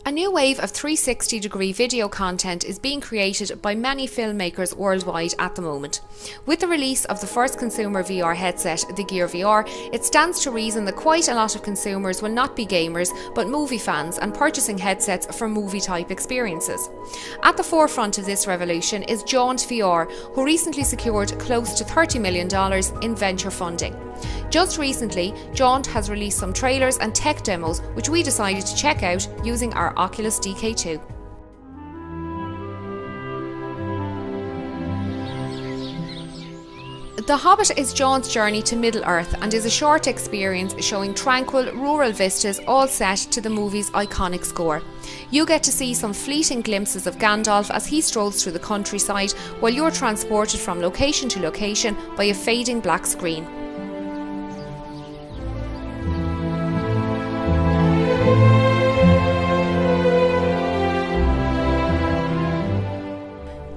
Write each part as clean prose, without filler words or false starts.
A new wave of 360-degree video content is being created by many filmmakers worldwide at the moment. With the release of the first consumer VR headset, the Gear VR, it stands to reason that quite a lot of consumers will not be gamers but movie fans and purchasing headsets for movie-type experiences. At the forefront of this revolution is Jaunt VR, who recently secured close to $30 million in venture funding. Just recently, Jaunt has released some trailers and tech demos which we decided to check out using our Oculus DK2. The Hobbit is Jaunt's journey to Middle-earth and is a short experience showing tranquil rural vistas all set to the movie's iconic score. You get to see some fleeting glimpses of Gandalf as he strolls through the countryside while you're transported from location to location by a fading black screen.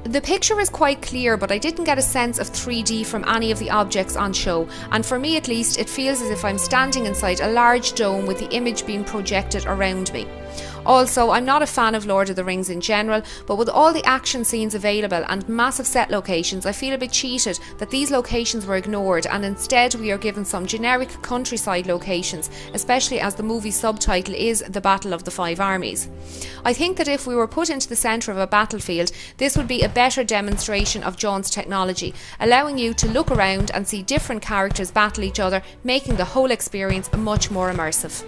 The picture is quite clear, but I didn't get a sense of 3D from any of the objects on show, and for me at least it feels as if I'm standing inside a large dome with the image being projected around me. Also, I'm not a fan of Lord of the Rings in general, but with all the action scenes available and massive set locations, I feel a bit cheated that these locations were ignored and instead we are given some generic countryside locations, especially as the movie's subtitle is The Battle of the Five Armies. I think that if we were put into the centre of a battlefield, this would be a better demonstration of Jaunt's technology, allowing you to look around and see different characters battle each other, making the whole experience much more immersive.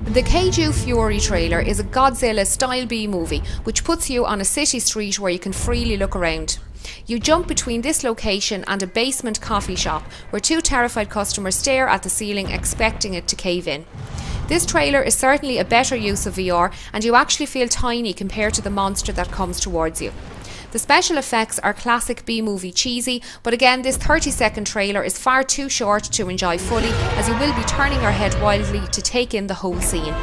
The Kaiju Fury trailer is a Godzilla-style B-movie which puts you on a city street where you can freely look around. You jump between this location and a basement coffee shop where two terrified customers stare at the ceiling expecting it to cave in. This trailer is certainly a better use of VR and you actually feel tiny compared to the monster that comes towards you. The special effects are classic B-movie cheesy, but again this 30-second trailer is far too short to enjoy fully as you will be turning your head wildly to take in the whole scene.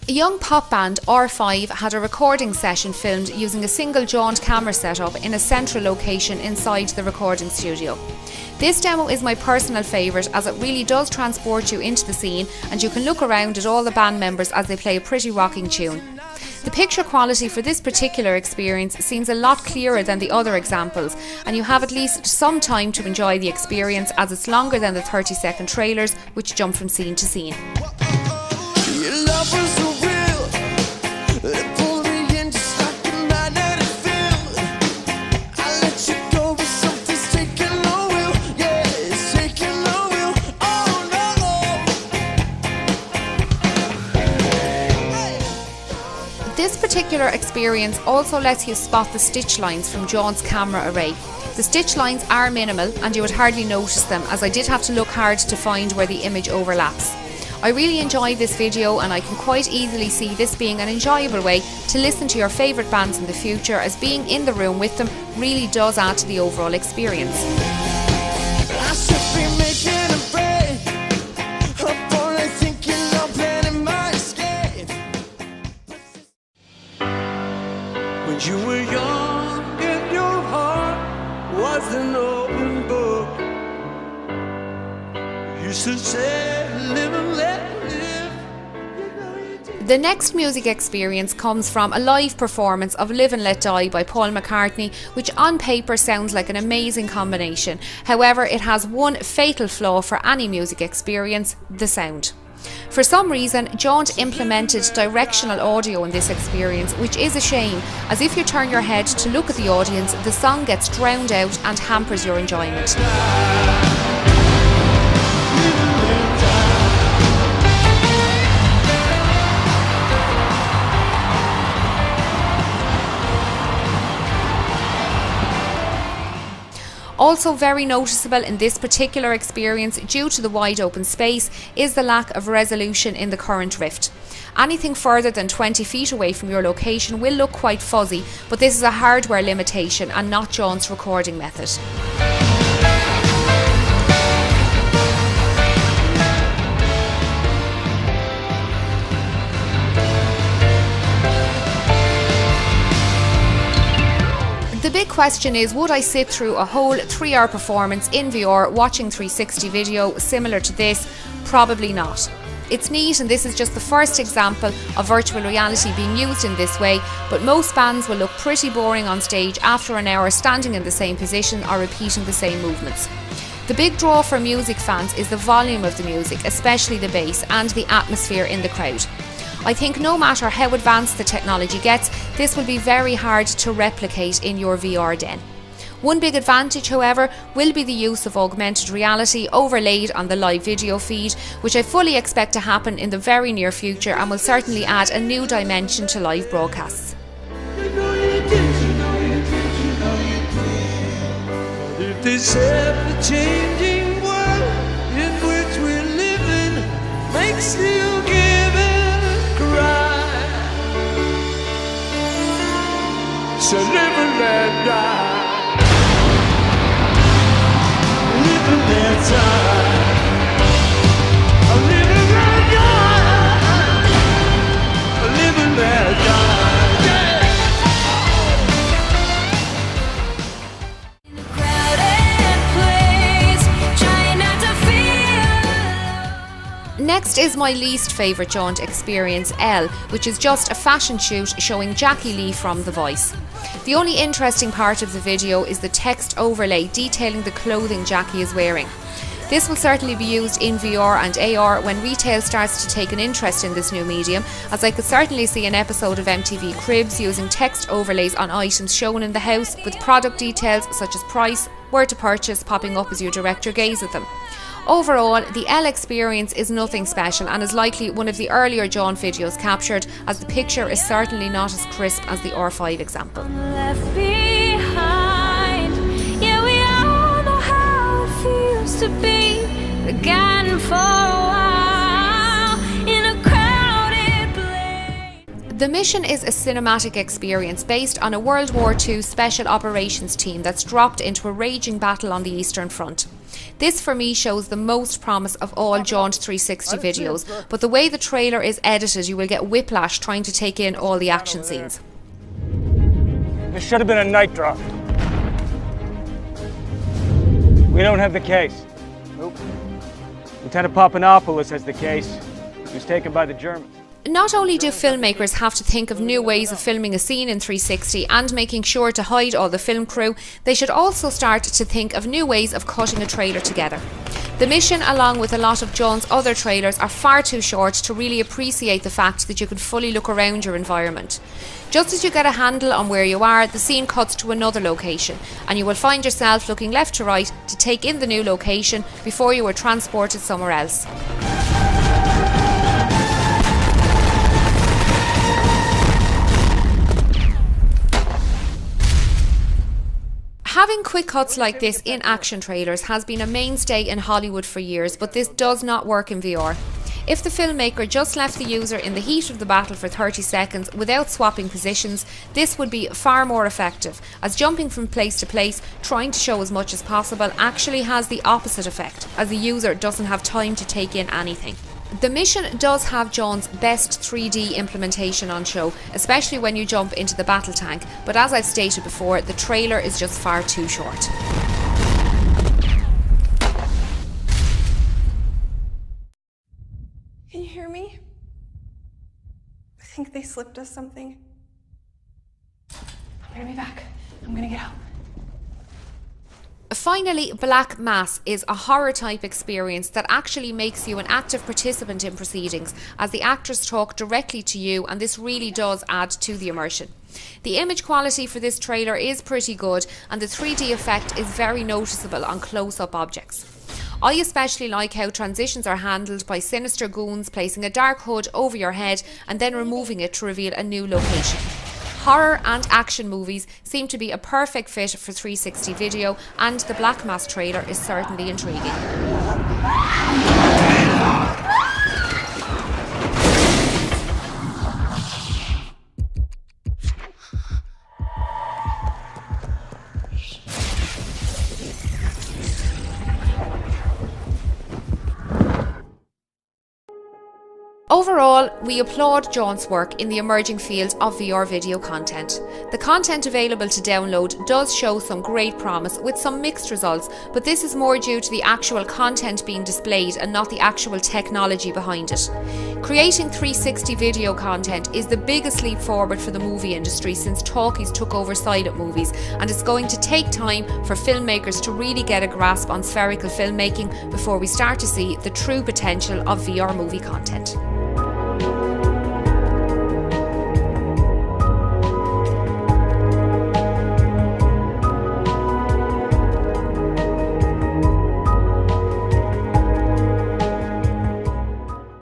A young pop band, R5, had a recording session filmed using a single Jaunt camera setup in a central location inside the recording studio. This demo is my personal favourite as it really does transport you into the scene and you can look around at all the band members as they play a pretty rocking tune. The picture quality for this particular experience seems a lot clearer than the other examples and you have at least some time to enjoy the experience as it's longer than the 30-second trailers which jump from scene to scene. This particular experience also lets you spot the stitch lines from Jaunt's camera array. The stitch lines are minimal and you would hardly notice them as I did have to look hard to find where the image overlaps. I really enjoyed this video and I can quite easily see this being an enjoyable way to listen to your favourite bands in the future as being in the room with them really does add to the overall experience. When you were young and your heart was an open book, you should say, live and let live. The next music experience comes from a live performance of Live and Let Die by Paul McCartney, which on paper sounds like an amazing combination. However, it has one fatal flaw for any music experience: the sound. For some reason, Jaunt implemented directional audio in this experience, which is a shame, as if you turn your head to look at the audience, the song gets drowned out and hampers your enjoyment. Also very noticeable in this particular experience, due to the wide open space, is the lack of resolution in the current rift. Anything further than 20 feet away from your location will look quite fuzzy, but this is a hardware limitation and not John's recording method. The big question is, would I sit through a whole 3-hour performance in VR watching 360 video similar to this? Probably not. It's neat, and this is just the first example of virtual reality being used in this way, but most bands will look pretty boring on stage after an hour standing in the same position or repeating the same movements. The big draw for music fans is the volume of the music, especially the bass, and the atmosphere in the crowd. I think no matter how advanced the technology gets, this will be very hard to replicate in your VR den. One big advantage, however, will be the use of augmented reality overlaid on the live video feed, which I fully expect to happen in the very near future and will certainly add a new dimension to live broadcasts. This ever-changing world in which we're living makes you give and cry. So live and let die. Live and let die. Live and let die. Live and let die. Next is my least favourite jaunt experience, Elle, which is just a fashion shoot showing Jackie Lee from The Voice. The only interesting part of the video is the text overlay detailing the clothing Jackie is wearing. This will certainly be used in VR and AR when retail starts to take an interest in this new medium, as I could certainly see an episode of MTV Cribs using text overlays on items shown in the house, with product details such as price, where to purchase popping up as you direct your gaze at them. Overall, the Elle experience is nothing special and is likely one of the earlier jaunt videos captured, as the picture is certainly not as crisp as the R5 example. Left behind. Yeah, we all know how it feels to be again for a while in a crowded place. The mission is a cinematic experience based on a World War II special operations team that's dropped into a raging battle on the Eastern Front. This for me shows the most promise of all Jaunt 360 videos, but the way the trailer is edited, you will get whiplash trying to take in all the action scenes. This should have been a night drop. We don't have the case. Nope. Lieutenant Papanopoulos has the case. He was taken by the Germans. Not only do filmmakers have to think of new ways of filming a scene in 360 and making sure to hide all the film crew, they should also start to think of new ways of cutting a trailer together. The mission, along with a lot of Jaunt's other trailers, are far too short to really appreciate the fact that you can fully look around your environment. Just as you get a handle on where you are, the scene cuts to another location, and you will find yourself looking left to right to take in the new location before you are transported somewhere else. Having quick cuts like this in action trailers has been a mainstay in Hollywood for years, but this does not work in VR. If the filmmaker just left the user in the heat of the battle for 30 seconds without swapping positions, this would be far more effective, as jumping from place to place, trying to show as much as possible, actually has the opposite effect, as the user doesn't have time to take in anything. The mission does have Jaunt's best 3D implementation on show, especially when you jump into the battle tank, but as I've stated before, the trailer is just far too short. Can you hear me? I think they slipped us something. I'm gonna be back. I'm gonna get out. Finally, Black Mass is a horror-type experience that actually makes you an active participant in proceedings, as the actors talk directly to you, and this really does add to the immersion. The image quality for this trailer is pretty good, and the 3D effect is very noticeable on close-up objects. I especially like how transitions are handled by sinister goons placing a dark hood over your head and then removing it to reveal a new location. Horror and action movies seem to be a perfect fit for 360 video, and the Black Mass trailer is certainly intriguing. Overall, we applaud John's work in the emerging field of VR video content. The content available to download does show some great promise with some mixed results, but this is more due to the actual content being displayed and not the actual technology behind it. Creating 360 video content is the biggest leap forward for the movie industry since talkies took over silent movies, and it's going to take time for filmmakers to really get a grasp on spherical filmmaking before we start to see the true potential of VR movie content.